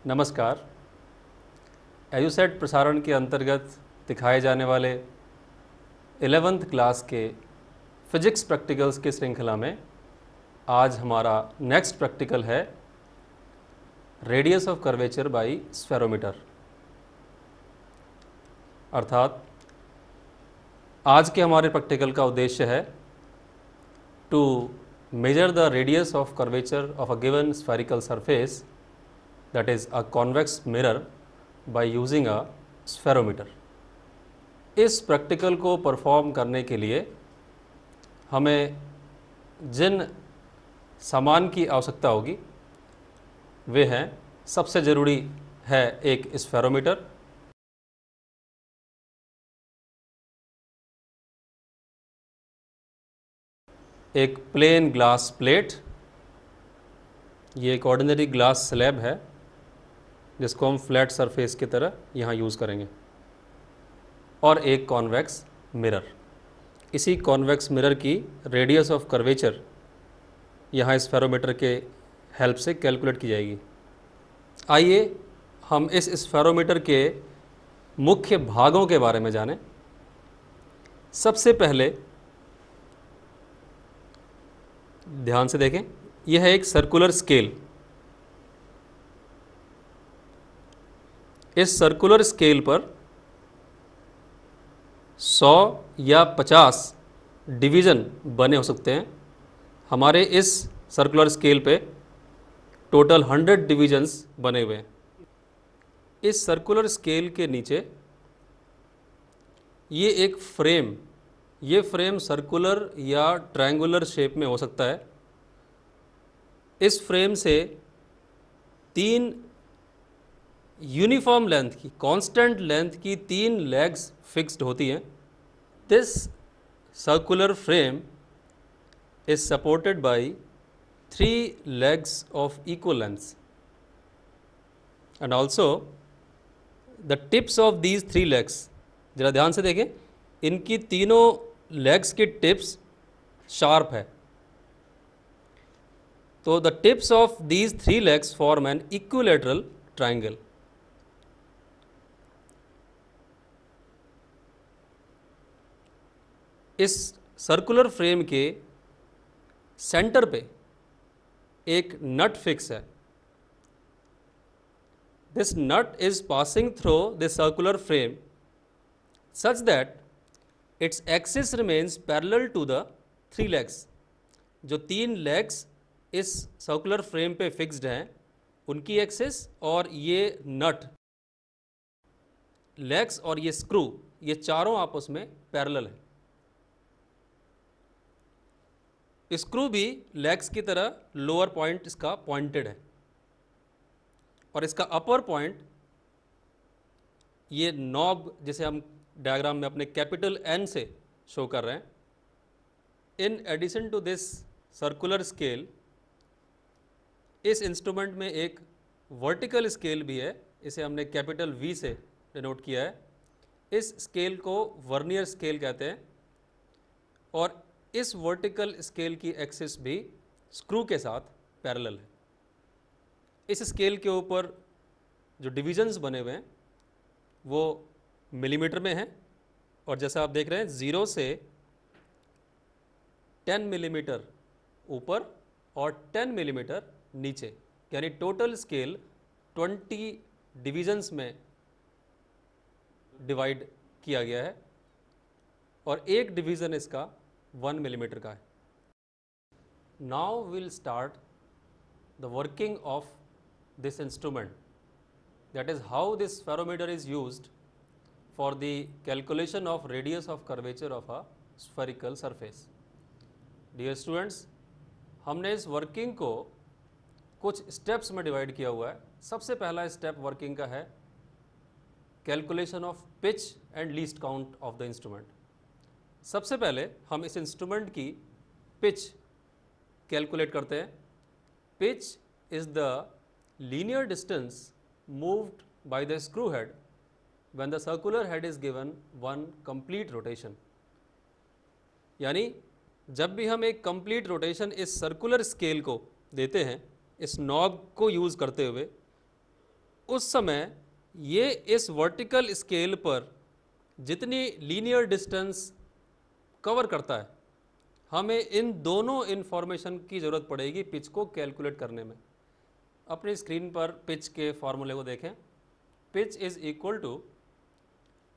नमस्कार। एजुसेट प्रसारण के अंतर्गत दिखाए जाने वाले 11th क्लास के फिजिक्स प्रैक्टिकल्स की श्रृंखला में आज हमारा नेक्स्ट प्रैक्टिकल है radius of curvature by spherometer. अर्थात आज के हमारे प्रैक्टिकल का उद्देश्य है to measure the radius of curvature of a given spherical surface, that is a convex mirror, by using a spherometer। इस प्रैक्टिकल को परफॉर्म करने के लिए हमें जिन सामान की आवश्यकता होगी वे हैं, सबसे ज़रूरी है एक स्फेरोमीटर, एक प्लेन ग्लास प्लेट, ये एक ऑर्डिनरी ग्लास स्लैब है जिसको हम फ्लैट सरफेस की तरह यहाँ यूज़ करेंगे, और एक कॉन्वेक्स मिरर। इसी कॉन्वेक्स मिरर की रेडियस ऑफ कर्वेचर यहाँ स्फेरोमीटर के हेल्प से कैलकुलेट की जाएगी। आइए हम इस स्फेरोमीटर के मुख्य भागों के बारे में जानें। सबसे पहले ध्यान से देखें, यह है एक सर्कुलर स्केल। इस सर्कुलर स्केल पर 100 या 50 डिवीज़न बने हो सकते हैं। हमारे इस सर्कुलर स्केल पे टोटल 100 डिवीजन्स बने हुए हैं। इस सर्कुलर स्केल के नीचे ये एक फ्रेम, ये फ्रेम सर्कुलर या ट्रायंगुलर शेप में हो सकता है। इस फ्रेम से 3 यूनिफॉर्म लेंथ की, कांस्टेंट लेंथ की 3 लेग्स फिक्स्ड होती हैं। This circular frame is supported by 3 legs of equal lengths, and also the tips of these 3 legs, जरा ध्यान से देखें, इनकी तीनों लेग्स की टिप्स शार्प है। तो the tips of these 3 legs form an equilateral triangle. इस सर्कुलर फ्रेम के सेंटर पे एक नट फिक्स है। This nut is passing through the circular frame such that its axis remains parallel to the 3 legs। जो 3 legs इस circular frame पे fixed हैं, उनकी एक्सिस और ये नट लेग्स और ये स्क्रू, ये चारों आपस में पैरेलल है। स्क्रू भी लेग्स की तरह लोअर पॉइंट इसका पॉइंटेड है, और इसका अपर पॉइंट ये नॉब, जिसे हम डायग्राम में अपने कैपिटल N से शो कर रहे हैं। In addition to this circular scale, इस इंस्ट्रूमेंट में एक वर्टिकल स्केल भी है, इसे हमने कैपिटल V से डिनोट किया है। इस स्केल को वर्नियर स्केल कहते हैं, और इस वर्टिकल स्केल की एक्सिस भी स्क्रू के साथ पैरेलल है। इस स्केल के ऊपर जो डिविजन्स बने हुए हैं वो मिलीमीटर में हैं, और जैसा आप देख रहे हैं 0 से 10 मिलीमीटर ऊपर और 10 मिलीमीटर नीचे, यानी टोटल स्केल 20 डिविजन्स में डिवाइड किया गया है, और एक डिवीज़न इसका 1 मिलीमीटर का है। Now will start the working of this instrument, that is how this spherometer is used for the calculation of radius of curvature of a spherical surface. Dear students, हमने इस वर्किंग को कुछ steps में divide किया हुआ है। सबसे पहला स्टेप वर्किंग का है calculation of pitch and least count of the instrument. सबसे पहले हम इस इंस्ट्रूमेंट की पिच कैलकुलेट करते हैं। Pitch is the linear distance moved by the screw head when the circular head is given 1 complete rotation. यानी जब भी हम एक कंप्लीट रोटेशन इस सर्कुलर स्केल को देते हैं, इस नॉब को यूज़ करते हुए, उस समय ये इस वर्टिकल स्केल पर जितनी लीनियर डिस्टेंस कवर करता है, हमें इन दोनों इन्फॉर्मेशन की ज़रूरत पड़ेगी पिच को कैलकुलेट करने में। अपनी स्क्रीन पर पिच के फॉर्मूले को देखें। Pitch is equal to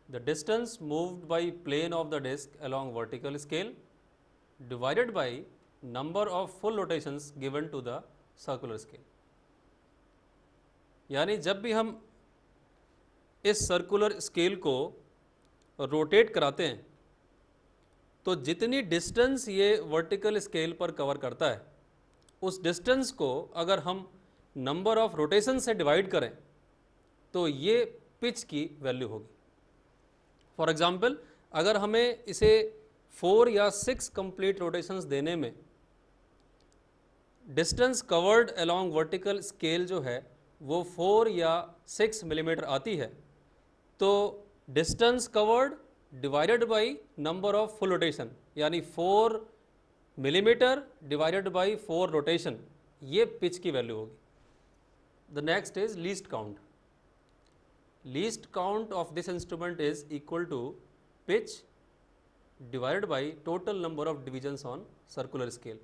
the distance moved by plane of the disc along vertical scale divided by number of full rotations given to the circular scale. यानी जब भी हम इस सर्कुलर स्केल को रोटेट कराते हैं तो जितनी डिस्टेंस ये वर्टिकल स्केल पर कवर करता है, उस डिस्टेंस को अगर हम नंबर ऑफ रोटेशन से डिवाइड करें तो ये पिच की वैल्यू होगी। फॉर एग्जांपल, अगर हमें इसे 4 या 6 कंप्लीट रोटेशंस देने में distance covered along vertical scale जो है वो 4 या 6 मिलीमीटर आती है, तो distance covered divided by number of full rotation, यानी 4 मिलीमीटर डिवाइडेड बाई 4 रोटेशन, ये पिच की वैल्यू होगी। The next is least count. Least count of this instrument is equal to pitch divided by total number of divisions on circular scale.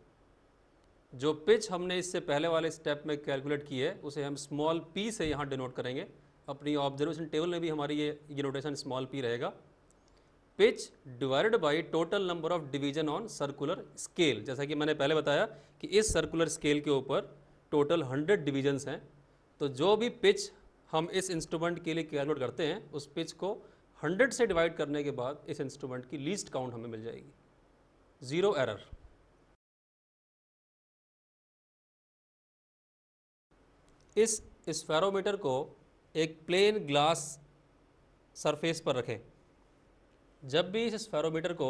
जो pitch हमने इससे पहले वाले step में calculate की है उसे हम स्मॉल p से यहाँ डिनोट करेंगे। अपनी ऑब्जर्वेशन टेबल में भी हमारी ये नोटेशन स्मॉल p रहेगा। Pitch divided by total number of division on circular scale. जैसा कि मैंने पहले बताया कि इस सर्कुलर स्केल के ऊपर टोटल 100 डिवीजन्स हैं, तो जो भी पिच हम इस इंस्ट्रूमेंट के लिए कैलकुलेट करते हैं उस पिच को 100 से डिवाइड करने के बाद इस इंस्ट्रूमेंट की लीस्ट काउंट हमें मिल जाएगी, 0 एरर। इस स्फेरोमीटर को एक प्लेन ग्लास सरफेस पर रखें। जब भी इस स्फेरोमीटर को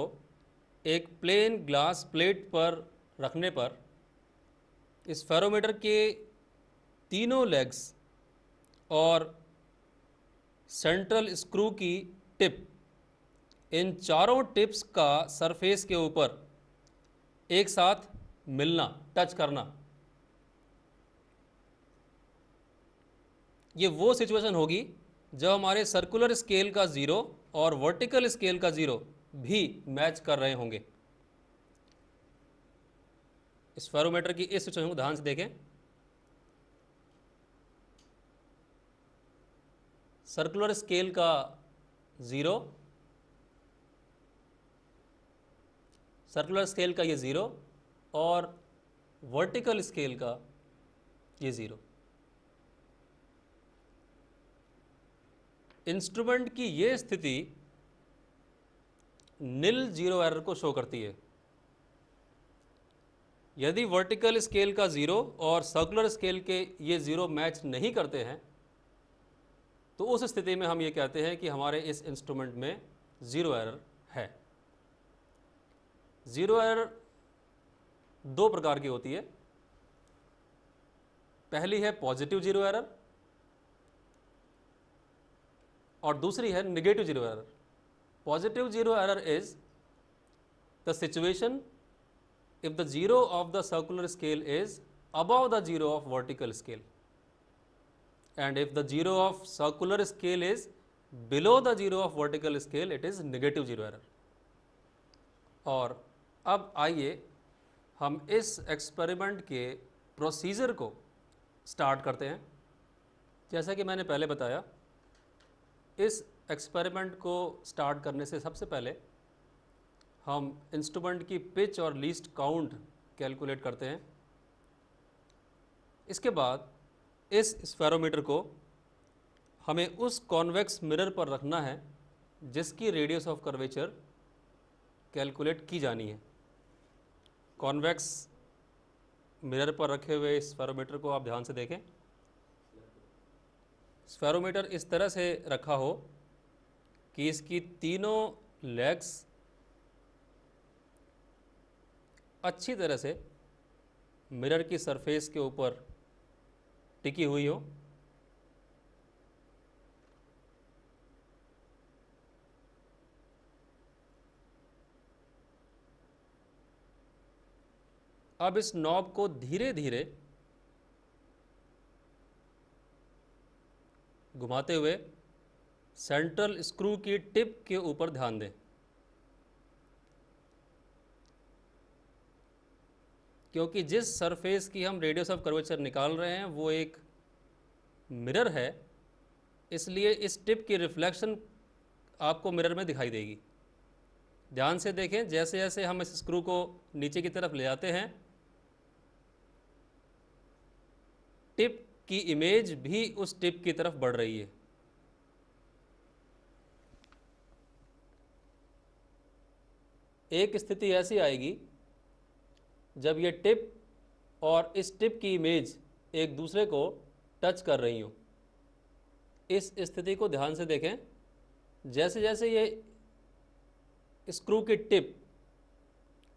एक प्लेन ग्लास प्लेट पर रखने पर स्फेरोमीटर के तीनों लेग्स और सेंट्रल स्क्रू की टिप, इन चारों टिप्स का सरफेस के ऊपर एक साथ मिलना, टच करना, ये वो सिचुएशन होगी जब हमारे सर्कुलर स्केल का 0 और वर्टिकल स्केल का 0 भी मैच कर रहे होंगे। स्फेरोमीटर की इस सिचुएशन को ध्यान से देखें। सर्कुलर स्केल का 0, सर्कुलर स्केल का ये 0 और वर्टिकल स्केल का ये 0। इंस्ट्रूमेंट की ये स्थिति नील 0 एरर को शो करती है। यदि वर्टिकल स्केल का 0 और सर्कुलर स्केल के ये 0 मैच नहीं करते हैं तो उस स्थिति में हम ये कहते हैं कि हमारे इस इंस्ट्रूमेंट में 0 एरर है। 0 एरर दो प्रकार की होती है। पहली है पॉजिटिव 0 एरर और दूसरी है negative 0 error. Positive 0 error is the situation if the 0 of the circular scale is above the 0 of vertical scale, and if the 0 of circular scale is below the 0 of vertical scale, it is negative 0 error। और अब आइए हम इस experiment के procedure को start करते हैं। जैसा कि मैंने पहले बताया, इस एक्सपेरिमेंट को स्टार्ट करने से सबसे पहले हम इंस्ट्रूमेंट की पिच और लीस्ट काउंट कैलकुलेट करते हैं। इसके बाद इस स्फेरोमीटर को हमें उस कॉन्वेक्स मिरर पर रखना है जिसकी रेडियस ऑफ कर्वेचर कैलकुलेट की जानी है। कॉन्वेक्स मिरर पर रखे हुए स्फेरोमीटर को आप ध्यान से देखें। स्फेरोमीटर इस तरह से रखा हो कि इसकी तीनों लेग्स अच्छी तरह से मिरर की सरफेस के ऊपर टिकी हुई हो। अब इस नॉब को धीरे धीरे घुमाते हुए सेंट्रल स्क्रू की टिप के ऊपर ध्यान दें, क्योंकि जिस सरफेस की हम रेडियस ऑफ कर्वेचर निकाल रहे हैं वो एक मिरर है, इसलिए इस टिप की रिफ्लेक्शन आपको मिरर में दिखाई देगी। ध्यान से देखें, जैसे जैसे हम इस स्क्रू को नीचे की तरफ ले आते हैं, टिप की इमेज भी उस टिप की तरफ बढ़ रही है। एक स्थिति ऐसी आएगी जब ये टिप और इस टिप की इमेज एक दूसरे को टच कर रही हो। इस स्थिति को ध्यान से देखें, जैसे जैसे ये स्क्रू की टिप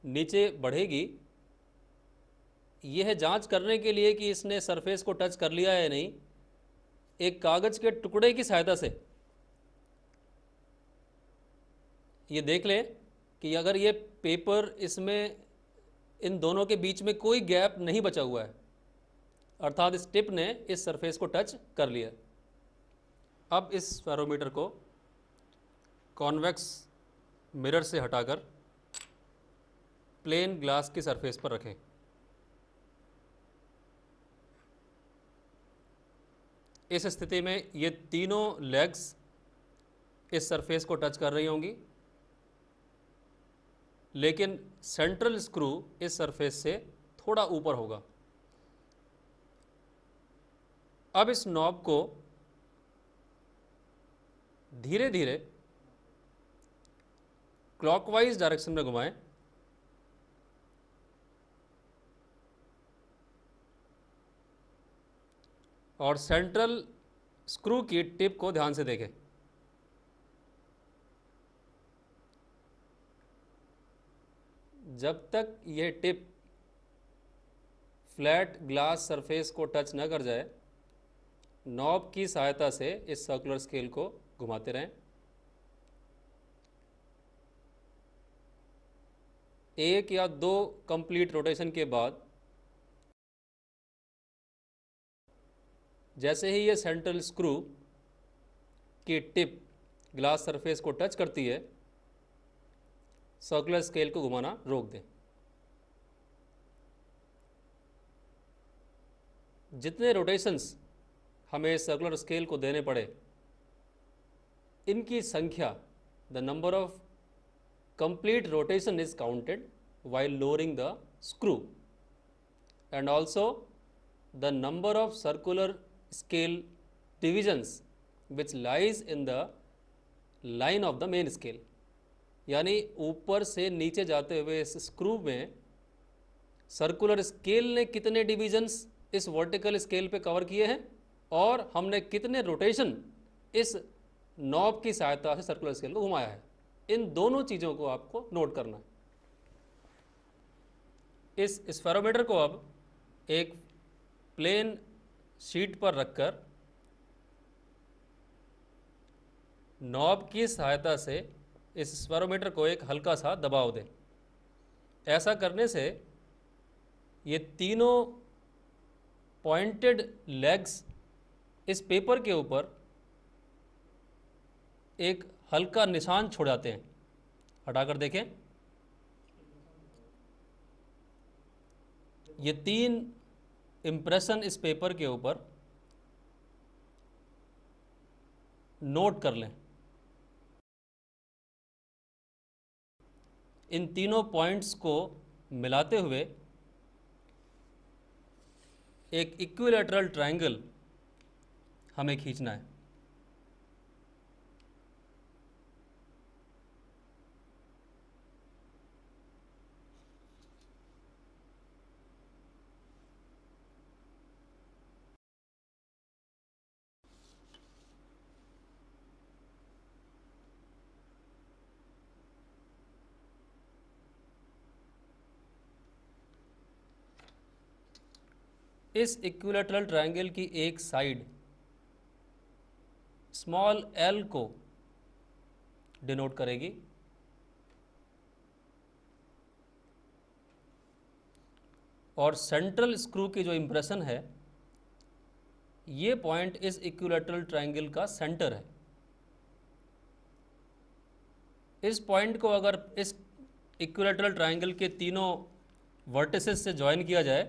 नीचे बढ़ेगी, यह जांच करने के लिए कि इसने सरफेस को टच कर लिया है या नहीं, एक कागज़ के टुकड़े की सहायता से ये देख लें कि अगर ये पेपर, इसमें इन दोनों के बीच में कोई गैप नहीं बचा हुआ है, अर्थात इस टिप ने इस सरफेस को टच कर लिया। अब इस फेरोमीटर को कॉन्वेक्स मिरर से हटाकर प्लेन ग्लास की सरफेस पर रखें। इस स्थिति में ये तीनों लेग्स इस सरफेस को टच कर रही होंगी, लेकिन सेंट्रल स्क्रू इस सरफेस से थोड़ा ऊपर होगा। अब इस नॉब को धीरे धीरे क्लॉकवाइज डायरेक्शन में घुमाएं और सेंट्रल स्क्रू की टिप को ध्यान से देखें। जब तक यह टिप फ्लैट ग्लास सरफेस को टच न कर जाए, नॉब की सहायता से इस सर्कुलर स्केल को घुमाते रहें। एक या दो कंप्लीट रोटेशन के बाद जैसे ही ये सेंट्रल स्क्रू की टिप ग्लास सरफेस को टच करती है, सर्कुलर स्केल को घुमाना रोक दें। जितने रोटेशंस हमें सर्कुलर स्केल को देने पड़े, इनकी संख्या, the number of complete rotation is counted while lowering the screw, and also the number of circular scale divisions which lies in the line of the main scale, यानी ऊपर से नीचे जाते हुए इस स्क्रू में सर्कुलर स्केल ने कितने डिविजन्स इस वर्टिकल स्केल पे कवर किए हैं और हमने कितने रोटेशन इस नॉब की सहायता से सर्कुलर स्केल को घुमाया है। इन दोनों चीज़ों को आपको नोट करना है। इस स्फेरोमीटर को अब एक प्लेन शीट पर रखकर नॉब की सहायता से इस स्फेरोमीटर को एक हल्का सा दबाव दें। ऐसा करने से ये तीनों पॉइंटेड लेग्स इस पेपर के ऊपर एक हल्का निशान छोड़ जाते हैं। हटाकर देखें, ये तीन इम्प्रेशन इस पेपर के ऊपर नोट कर लें। इन तीनों पॉइंट्स को मिलाते हुए एक इक्विलैटरल ट्रायंगल हमें खींचना है। इस इक्विलैटरल ट्रायंगल की एक साइड स्मॉल एल को डिनोट करेगी और सेंट्रल स्क्रू की जो इम्प्रेशन है ये पॉइंट इस इक्विलैटरल ट्रायंगल का सेंटर है। इस पॉइंट को अगर इस इक्विलैटरल ट्रायंगल के तीनों वर्टिसेस से ज्वाइन किया जाए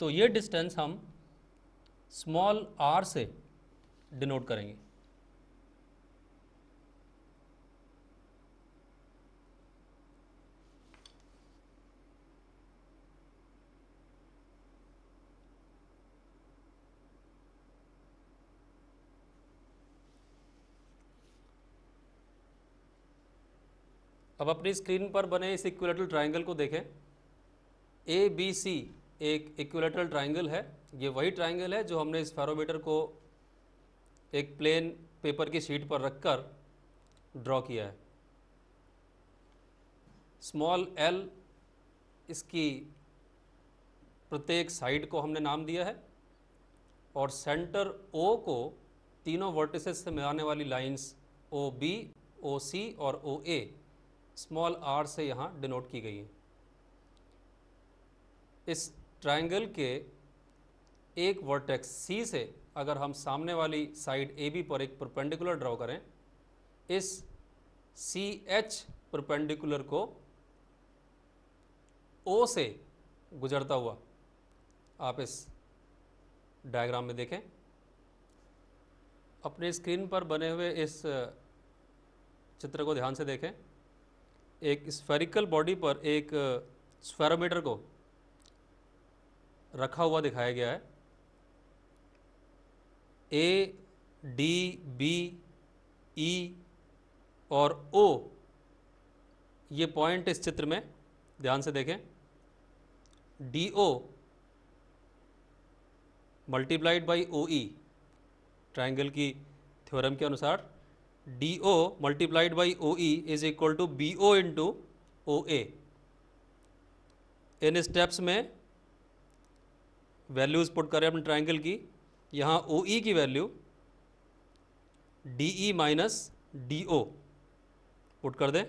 तो ये डिस्टेंस हम स्मॉल r से डिनोट करेंगे। अब अपनी स्क्रीन पर बने इस इक्विलैटरल ट्रायंगल को देखें। ए बी सी एक इक्विलैटरल ट्रायंगल है। ये वही ट्रायंगल है जो हमने इस फेरोमीटर को एक प्लेन पेपर की शीट पर रखकर ड्रॉ किया है। स्मॉल एल इसकी प्रत्येक साइड को हमने नाम दिया है और सेंटर ओ को तीनों वर्टिसेस से मिलाने वाली लाइंस ओ बी, ओ सी और ओ ए स्मॉल आर से यहाँ डिनोट की गई है। इस ट्रायंगल के एक वर्टेक्स सी से अगर हम सामने वाली साइड ए बी पर एक परपेंडिकुलर ड्रॉ करें, इस सी एच परपेंडिकुलर को ओ से गुजरता हुआ आप इस डायग्राम में देखें। अपने स्क्रीन पर बने हुए इस चित्र को ध्यान से देखें। एक स्फेरिकल बॉडी पर एक स्फेरोमीटर को रखा हुआ दिखाया गया है। ए, डी, बी, ई और ओ ये पॉइंट इस चित्र में ध्यान से देखें। D O multiplied by O E, triangle की थ्योरम के अनुसार D O multiplied by O E is equal to B O into O A. इन स्टेप्स में वैल्यूज़ पुट करें अपने ट्रायंगल की। यहाँ ओ ई की value D E minus D O put कर दें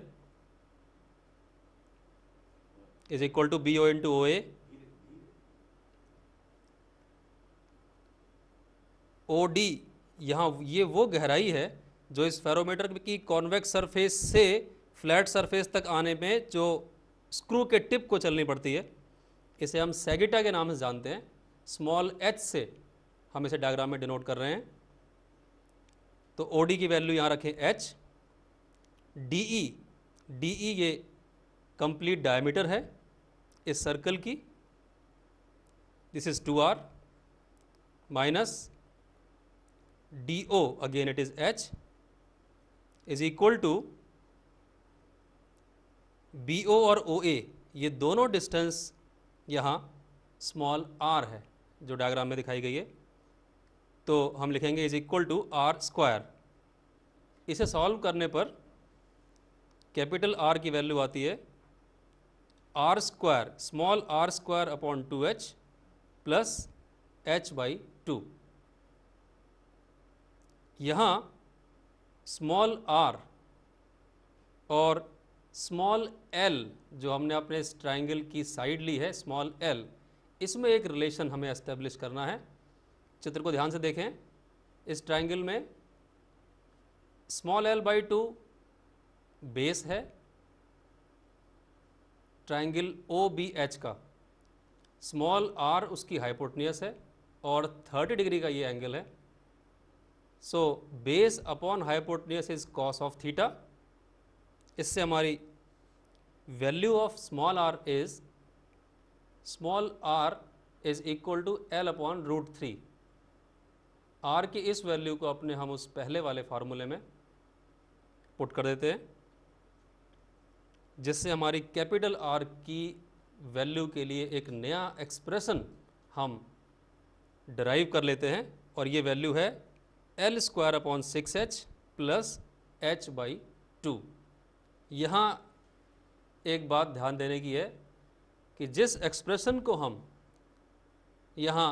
is equal to B O into O A. O D यहाँ ये वो गहराई है जो इस फेरोमीटर की कॉन्वेक्स सरफेस से फ्लैट सरफेस तक आने में जो स्क्रू के टिप को चलनी पड़ती है, इसे हम सैगिटा के नाम से जानते हैं। स्मॉल एच से हम इसे डायग्राम में डिनोट कर रहे हैं। तो ओ डी की वैल्यू यहाँ रखें एच। डी ई ये कंप्लीट डायमीटर है इस सर्कल की, this is 2r minus D O again it is H is equal to B O और ओ ए, ये दोनों डिस्टेंस यहाँ स्मॉल r है जो डायग्राम में दिखाई गई है। तो हम लिखेंगे is equal to R square. इसे सॉल्व करने पर कैपिटल R की वैल्यू आती है R square small R square upon 2h plus h by 2। यहाँ स्मॉल r और स्मॉल l जो हमने अपने इस ट्रायंगल की साइड ली है स्मॉल l, इसमें एक रिलेशन हमें एस्टेब्लिश करना है। चित्र को ध्यान से देखें। इस ट्रायंगल में स्मॉल l बाई 2 बेस है ट्रायंगल ओ बी एच का, स्मॉल r उसकी हाइपोटेन्यूस है और 30 डिग्री का ये एंगल है। So base upon hypotenuse is cos of theta. इससे हमारी value of small r is small r is equal to l upon root 3। r की इस वैल्यू को अपने हम उस पहले वाले फार्मूले में पुट कर देते हैं, जिससे हमारी कैपिटल R की वैल्यू के लिए एक नया एक्सप्रेशन हम डराइव कर लेते हैं और ये वैल्यू है L square upon 6h plus h by 2। यहाँ एक बात ध्यान देने की है कि जिस एक्सप्रेशन को हम यहाँ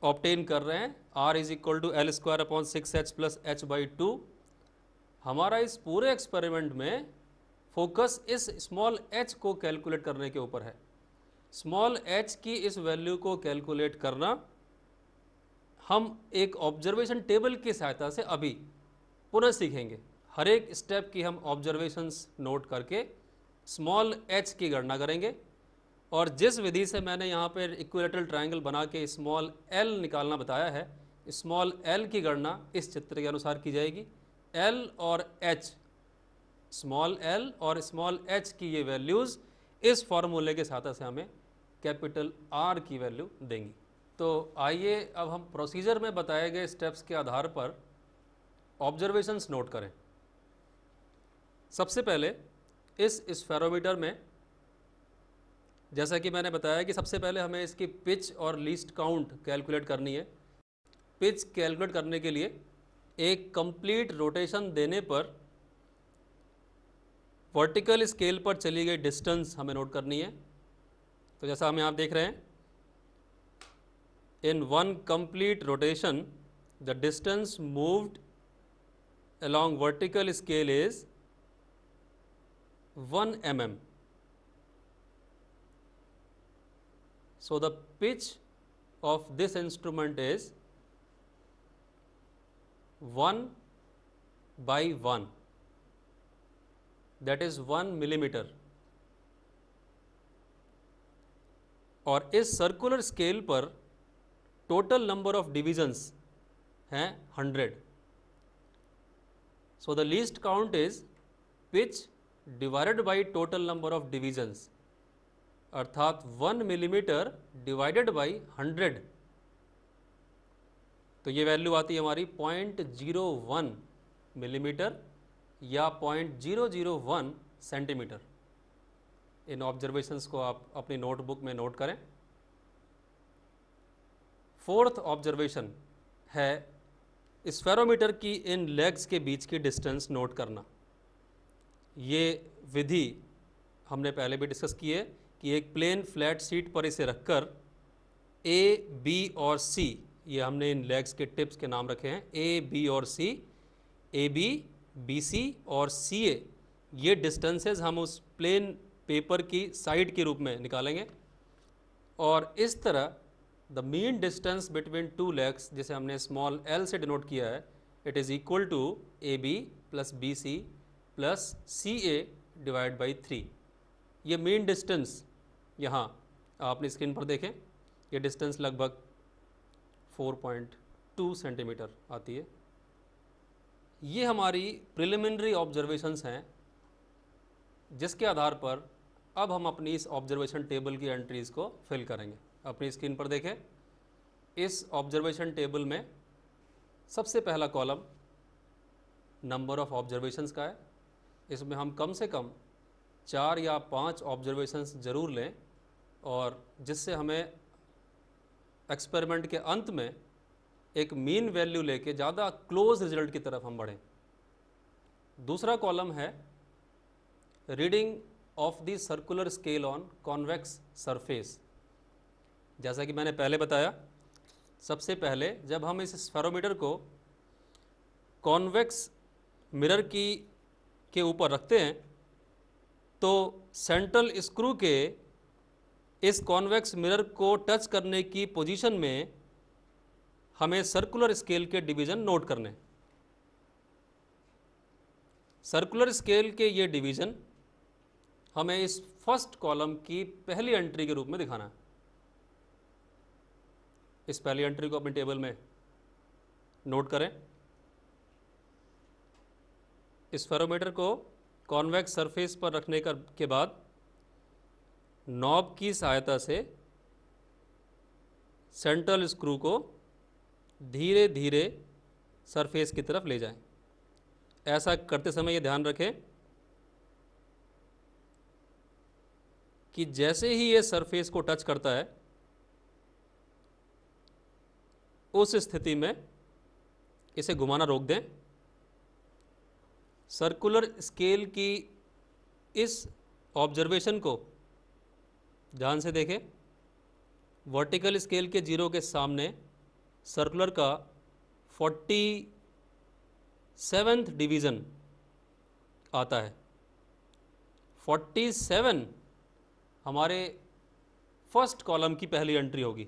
ऑब्टेन कर रहे हैं r is equal to L square upon 6h plus h by 2, हमारा इस पूरे एक्सपेरिमेंट में फोकस इस स्मॉल h को कैलकुलेट करने के ऊपर है। स्मॉल h की इस वैल्यू को कैलकुलेट करना हम एक ऑब्जर्वेशन टेबल की सहायता से अभी पुनः सीखेंगे। हर एक स्टेप की हम ऑब्जर्वेशंस नोट करके स्मॉल h की गणना करेंगे, और जिस विधि से मैंने यहाँ पर इक्विलेटरल ट्रायंगल बना के स्मॉल l निकालना बताया है, स्मॉल l की गणना इस चित्र के अनुसार की जाएगी। l और h, स्मॉल l और स्मॉल h की ये वैल्यूज़ इस फॉर्मूले के सहायता से हमें कैपिटल R की वैल्यू देंगी। तो आइए अब हम प्रोसीजर में बताए गए स्टेप्स के आधार पर ऑब्जर्वेशंस नोट करें। सबसे पहले इस स्फेरोमीटर में, जैसा कि मैंने बताया कि सबसे पहले हमें इसकी पिच और लीस्ट काउंट कैलकुलेट करनी है। पिच कैलकुलेट करने के लिए एक कंप्लीट रोटेशन देने पर वर्टिकल स्केल पर चली गई डिस्टेंस हमें नोट करनी है। तो जैसा हम यहाँ देख रहे हैं, in one complete rotation the distance moved along vertical scale is 1 mm. So the pitch of this instrument is 1 by 1, that is 1 millimeter. और इस सर्कुलर स्केल पर टोटल नंबर ऑफ डिविजन्स हैं 100. So the least count is pitch divided by total number of divisions, अर्थात 1 millimetre divided by 100। तो ये value आती है हमारी 0.01 मिलीमीटर या 0.001 सेंटीमीटर। इन ऑब्जर्वेशंस को आप अपनी नोटबुक में नोट करें। फोर्थ ऑब्जर्वेशन है स्फेरोमीटर की इन लेग्स के बीच की डिस्टेंस नोट करना। ये विधि हमने पहले भी डिस्कस की है कि एक प्लेन फ्लैट शीट पर इसे रखकर ए, बी और सी, ये हमने इन लेग्स के टिप्स के नाम रखे हैं, ए, बी और सी, ए बी, बी सी और सी ए, ये डिस्टेंसेस हम उस प्लेन पेपर की साइड के रूप में निकालेंगे। और इस तरह the mean distance between two legs, जिसे हमने स्मॉल l से डिनोट किया है, it is equal to A B plus B C plus C A divide by 3। ये मीन डिस्टेंस यहाँ आपने स्क्रीन पर देखें, ये डिस्टेंस लगभग 4.2 सेंटीमीटर आती है। ये हमारी प्रिलिमिनरी ऑब्जर्वेशंस हैं, जिसके आधार पर अब हम अपनी इस ऑब्जर्वेशन टेबल की एंट्रीज़ को फिल करेंगे। अपनी स्क्रीन पर देखें, इस ऑब्जर्वेशन टेबल में सबसे पहला कॉलम नंबर ऑफ ऑब्जर्वेशंस का है। इसमें हम कम से कम 4 या 5 ऑब्जर्वेशंस ज़रूर लें, और जिससे हमें एक्सपेरिमेंट के अंत में एक मीन वैल्यू लेके ज़्यादा क्लोज रिजल्ट की तरफ हम बढ़ें। दूसरा कॉलम है reading of the circular scale on convex surface. जैसा कि मैंने पहले बताया, सबसे पहले जब हम इस स्फेरोमीटर को कॉन्वेक्स मिरर के ऊपर रखते हैं, तो सेंट्रल स्क्रू के इस कॉन्वेक्स मिरर को टच करने की पोजीशन में हमें सर्कुलर स्केल के डिवीज़न नोट करने। सर्कुलर स्केल के ये डिवीज़न हमें इस फर्स्ट कॉलम की पहली एंट्री के रूप में दिखाना है। इस पहली एंट्री को अपने टेबल में नोट करें। स्फेरोमीटर को कॉन्वेक्स सरफेस पर रखने के बाद नॉब की सहायता से सेंट्रल स्क्रू को धीरे धीरे सरफेस की तरफ ले जाएं। ऐसा करते समय ये ध्यान रखें कि जैसे ही ये सरफेस को टच करता है, उस स्थिति में इसे घुमाना रोक दें। सर्कुलर स्केल की इस ऑब्जर्वेशन को ध्यान से देखें। वर्टिकल स्केल के 0 के सामने सर्कुलर का 47th डिवीज़न आता है। 47 हमारे फर्स्ट कॉलम की पहली एंट्री होगी।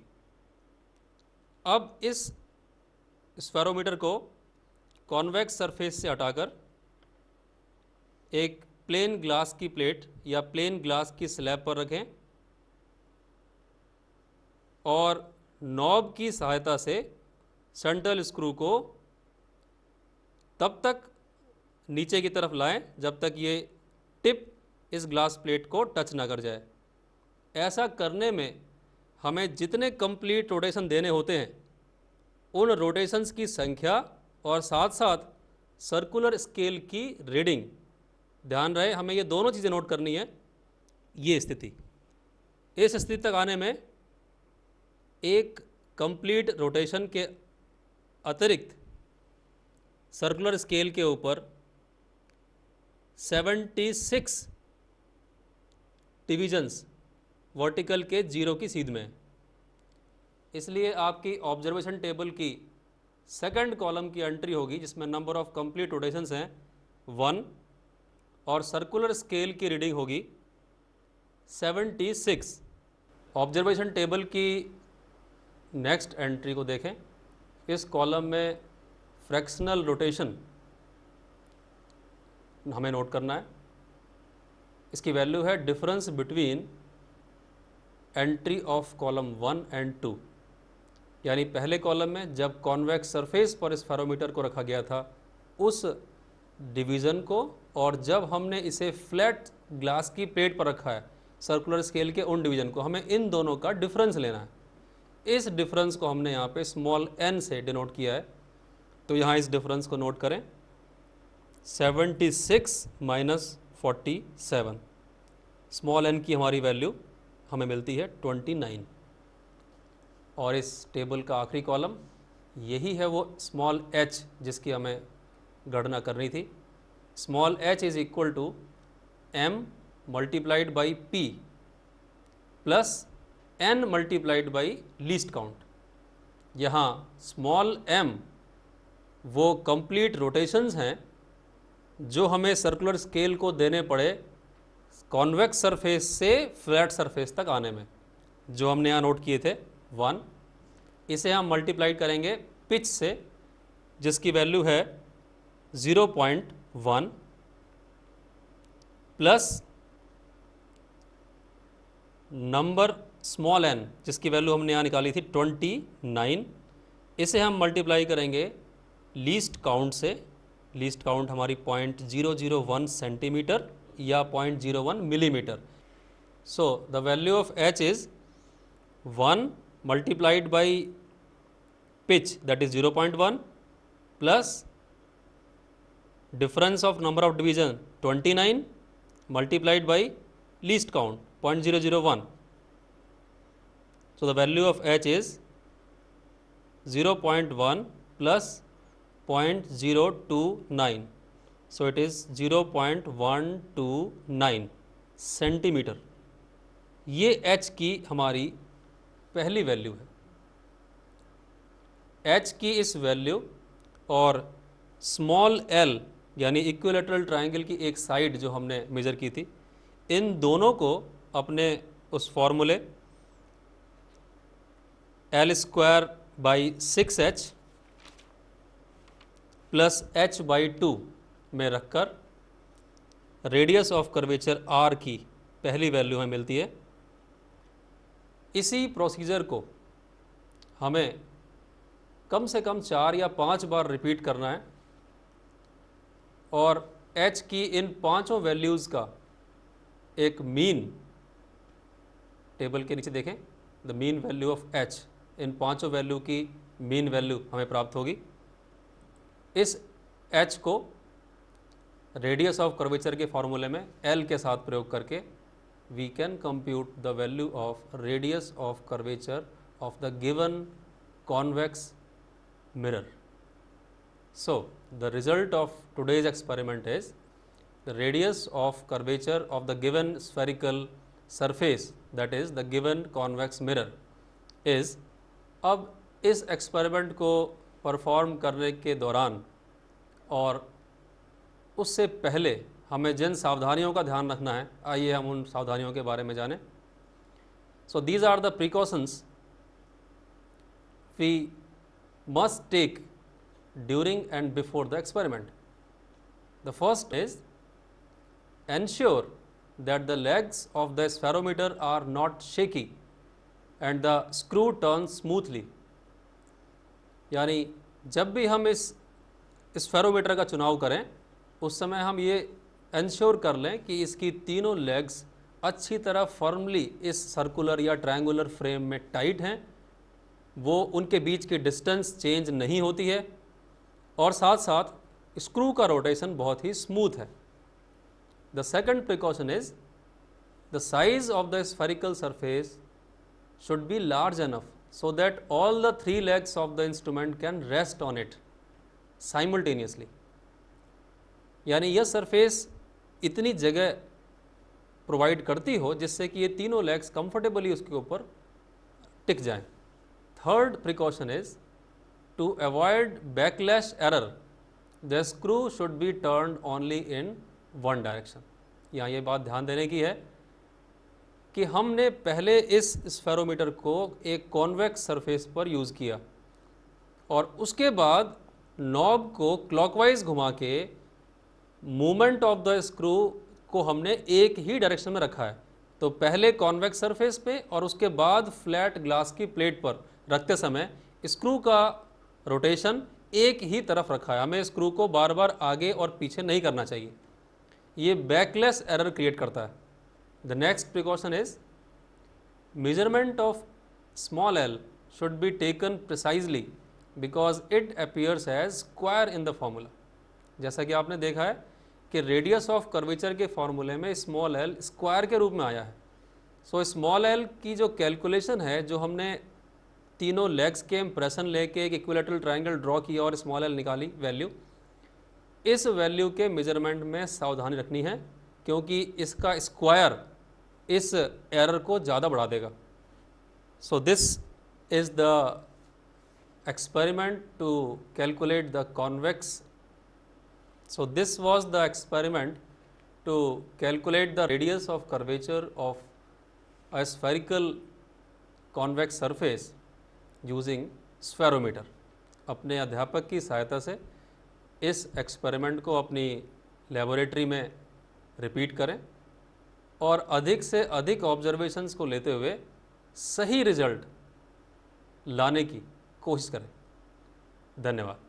अब इस स्फेरोमीटर को कॉन्वेक्स सरफेस से हटाकर एक प्लेन ग्लास की प्लेट या प्लेन ग्लास की स्लैब पर रखें और नॉब की सहायता से सेंट्रल स्क्रू को तब तक नीचे की तरफ लाएं जब तक ये टिप इस ग्लास प्लेट को टच ना कर जाए। ऐसा करने में हमें जितने कंप्लीट रोटेशन देने होते हैं उन रोटेशंस की संख्या और साथ साथ सर्कुलर स्केल की रीडिंग, ध्यान रहे हमें ये दोनों चीज़ें नोट करनी है। ये स्थिति, इस स्थिति तक आने में एक कंप्लीट रोटेशन के अतिरिक्त सर्कुलर स्केल के ऊपर 76 डिविजन्स वर्टिकल के जीरो की सीध में। इसलिए आपकी ऑब्जर्वेशन टेबल की सेकंड कॉलम की एंट्री होगी जिसमें नंबर ऑफ कंप्लीट रोटेशंस हैं 1 और सर्कुलर स्केल की रीडिंग होगी 76। ऑब्जर्वेशन टेबल की नेक्स्ट एंट्री को देखें। इस कॉलम में फ्रैक्शनल रोटेशन हमें नोट करना है। इसकी वैल्यू है difference between entry of column 1 and 2, यानी पहले कॉलम में जब कॉन्वेक्स सरफेस पर इस फेरोमीटर को रखा गया था उस डिवीज़न को, और जब हमने इसे फ्लैट ग्लास की प्लेट पर रखा है सर्कुलर स्केल के उन डिवीज़न को, हमें इन दोनों का डिफरेंस लेना है। इस डिफरेंस को हमने यहाँ पे स्मॉल n से डिनोट किया है, तो यहाँ इस डिफरेंस को नोट करें 76 माइनस 47, स्मॉल n की हमारी वैल्यू हमें मिलती है 29। और इस टेबल का आखिरी कॉलम यही है वो स्मॉल h जिसकी हमें गणना करनी थी। Small h is equal to m multiplied by p plus n multiplied by least count. यहाँ स्मॉल m वो कंप्लीट रोटेशंस हैं जो हमें सर्कुलर स्केल को देने पड़े कॉन्वेक्स सरफेस से फ्लैट सरफेस तक आने में, जो हमने यहाँ नोट किए थे 1। इसे हम मल्टीप्लाई करेंगे पिच से जिसकी वैल्यू है 0.1 प्लस नंबर स्मॉल n जिसकी वैल्यू हमने यहाँ निकाली थी 29। इसे हम मल्टीप्लाई करेंगे लीस्ट काउंट से। लीस्ट काउंट हमारी 0.001 सेंटीमीटर या 0.01 millimetre. So the value of h is 1 multiplied by pitch that is 0.1 plus difference of number of division 29 multiplied by least count 0.001. So the value of h is 0.1 plus 0.029. So it is 0.129 centimetre. ये h की हमारी पहली value है। h की इस value और small l यानी equilateral triangle की एक साइड जो हमने मेज़र की थी, इन दोनों को अपने उस फॉर्मूले l² by 6h plus h by 2 में रखकर रेडियस ऑफ कर्वेचर r की पहली वैल्यू हमें मिलती है। इसी प्रोसीजर को हमें कम से कम 4 या 5 बार रिपीट करना है और h की इन पांचों वैल्यूज़ का एक मीन टेबल के नीचे देखें, the mean value of h, इन पांचों वैल्यू की मीन वैल्यू हमें प्राप्त होगी। इस h को रेडियस ऑफ कर्वेचर के फॉर्मूले में l के साथ प्रयोग करके we can compute the value of radius of curvature of the given convex mirror. So the result of today's experiment is the radius of curvature of the given spherical surface, that is the given convex mirror is। अब इस experiment को perform करने के दौरान और उससे पहले हमें जिन सावधानियों का ध्यान रखना है, आइए हम उन सावधानियों के बारे में जानें। So these are the precautions we must take during and before the experiment. The first is ensure that the legs of the spherometer are not shaky and the screw turns smoothly. यानी जब भी हम इस spherometer का चुनाव करें उस समय हम ये इंश्योर कर लें कि इसकी तीनों लेग्स अच्छी तरह फर्मली इस सर्कुलर या ट्रायंगुलर फ्रेम में टाइट हैं, वो उनके बीच की डिस्टेंस चेंज नहीं होती है और साथ साथ स्क्रू का रोटेशन बहुत ही स्मूथ है। The second precaution is the size of the spherical surface should be large enough so that all the three legs of the instrument can rest on it simultaneously. यानी यह surface इतनी जगह provide करती हो जिससे कि ये तीनों लेग्स कंफर्टेबली उसके ऊपर टिक जाएं। Third precaution is to avoid backlash error the screw should be turned only in one direction. यहाँ ये बात ध्यान देने की है कि हमने पहले इस स्फेरोमीटर को एक कॉन्वेक्स सरफेस पर यूज़ किया और उसके बाद नॉब को क्लॉकवाइज घुमा के मूवमेंट ऑफ द स्क्रू को हमने एक ही डायरेक्शन में रखा है। तो पहले कॉन्वेक्स सरफेस पे और उसके बाद फ्लैट ग्लास की प्लेट पर रखते समय स्क्रू का रोटेशन एक ही तरफ रखा है। हमें स्क्रू को बार बार आगे और पीछे नहीं करना चाहिए, ये बैकलेस एरर क्रिएट करता है। The next precaution is measurement of small l should be taken precisely because it appears as square in the formula. जैसा कि आपने देखा है कि रेडियस ऑफ कर्वेचर के फॉर्मूले में स्मॉल एल स्क्वायर के रूप में आया है। सो स्मॉल एल की जो कैलकुलेशन है, जो हमने तीनों लेग्स के इम्प्रेशन लेके एक इक्विलेटरल ट्रायंगल ड्रॉ किया और स्मॉल एल निकाली वैल्यू, इस वैल्यू के मेजरमेंट में सावधानी रखनी है क्योंकि इसका स्क्वायर इस एरर को ज़्यादा बढ़ा देगा। So this is the experiment to calculate the convex. So this was the experiment to calculate the radius of curvature of a spherical convex surface using spherometer. अपने अध्यापक की सहायता से इस एक्सपेरिमेंट को अपनी लेबोरेटरी में रिपीट करें और अधिक से अधिक ऑब्जर्वेशंस को लेते हुए सही रिजल्ट लाने की कोशिश करें। धन्यवाद।